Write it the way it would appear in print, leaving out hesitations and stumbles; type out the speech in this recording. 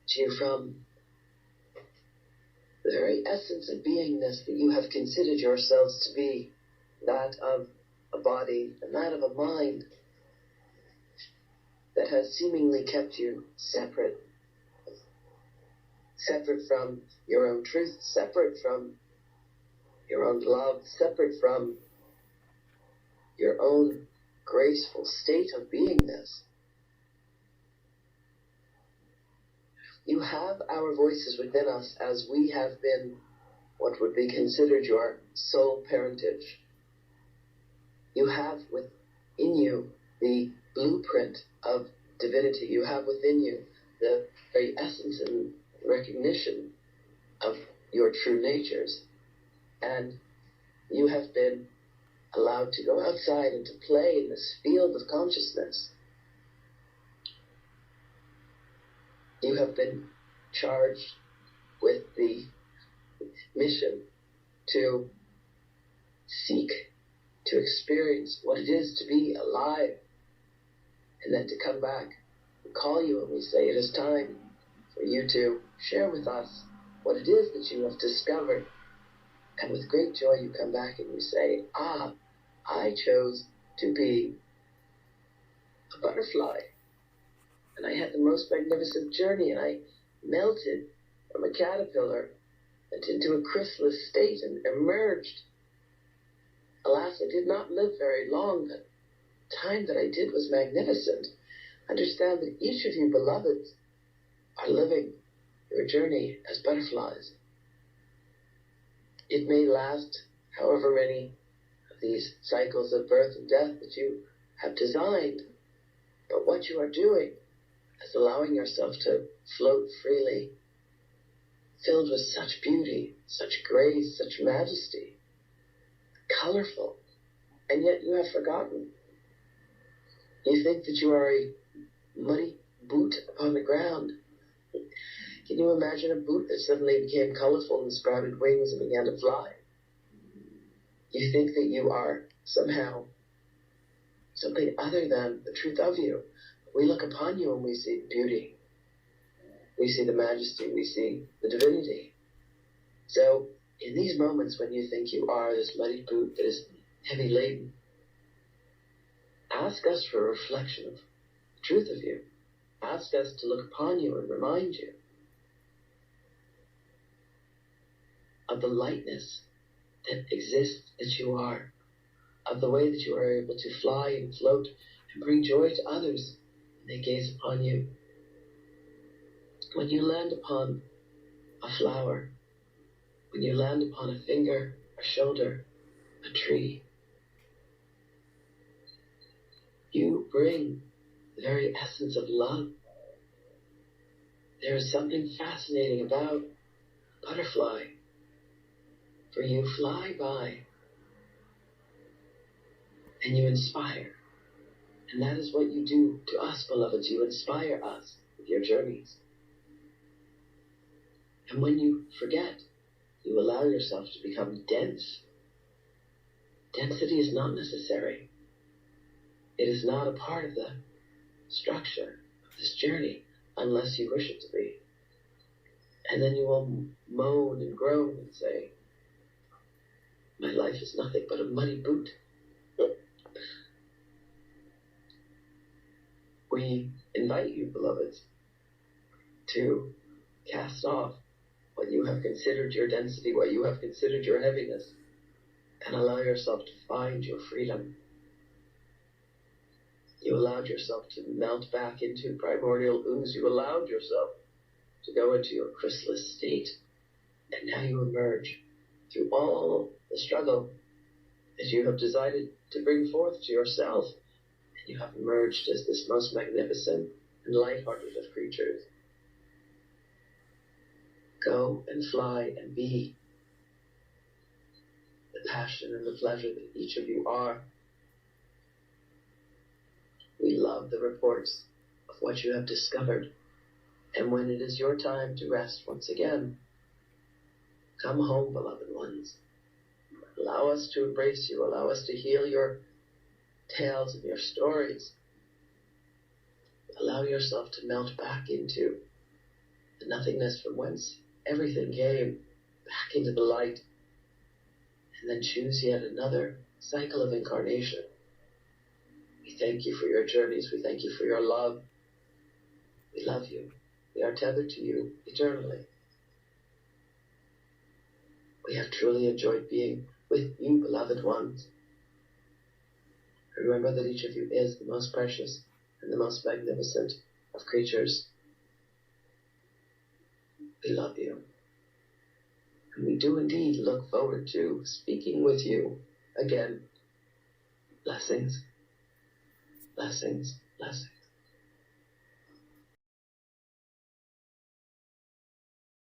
to you from the very essence of beingness that you have considered yourselves to be, that of a body and that of a mind that has seemingly kept you separate from your own truth, separate from your own love, separate from your own graceful state of beingness. You have our voices within us as we have been what would be considered your soul parentage. You have within you the blueprint of divinity. You have within you the very essence and recognition of your true natures. And you have been allowed to go outside and to play in this field of consciousness. You have been charged with the mission to seek, to experience what it is to be alive, and then to come back and call you when we say it is time for you to share with us what it is that you have discovered. And with great joy you come back and you say, I chose to be a butterfly. And I had the most magnificent journey, and I melted from a caterpillar and into a chrysalis state and emerged. Alas, I did not live very long, but the time that I did was magnificent. Understand that each of you beloveds are living your journey as butterflies. It may last however many of these cycles of birth and death that you have designed, but what you are doing is allowing yourself to float freely, filled with such beauty, such grace, such majesty, colorful, and yet you have forgotten. You think that you are a muddy boot upon the ground. Can you imagine a boot that suddenly became colorful and sprouted wings and began to fly? You think that you are somehow something other than the truth of you. We look upon you and we see beauty. We see the majesty. We see the divinity. So in these moments when you think you are this muddy boot that is heavy laden, ask us for a reflection of the truth of you. Ask us to look upon you and remind you of the lightness that exists as you are, of the way that you are able to fly and float and bring joy to others when they gaze upon you. When you land upon a flower, when you land upon a finger, a shoulder, a tree, you bring the very essence of love. There is something fascinating about a butterfly. For you fly by and you inspire. And that is what you do to us, beloveds. You inspire us with your journeys. And when you forget, you allow yourself to become dense. Density is not necessary. It is not a part of the structure of this journey unless you wish it to be. And then you will moan and groan and say, my life is nothing but a muddy boot. We invite you, beloveds, to cast off what you have considered your density, what you have considered your heaviness, and allow yourself to find your freedom. You allowed yourself to melt back into primordial ooze. You allowed yourself to go into your chrysalis state, and now you emerge through all the struggle that you have decided to bring forth to yourself, and you have emerged as this most magnificent and light-hearted of creatures. Go and fly and be the passion and the pleasure that each of you are. We love the reports of what you have discovered, and when it is your time to rest once again, come home, beloved ones. Allow us to embrace you. Allow us to heal your tales and your stories. Allow yourself to melt back into the nothingness from whence everything came, back into the light, and then choose yet another cycle of incarnation. We thank you for your journeys. We thank you for your love. We love you. We are tethered to you eternally. We have truly enjoyed being with you, beloved ones. Remember that each of you is the most precious and the most magnificent of creatures. We love you. And we do indeed look forward to speaking with you again. Blessings, blessings, blessings.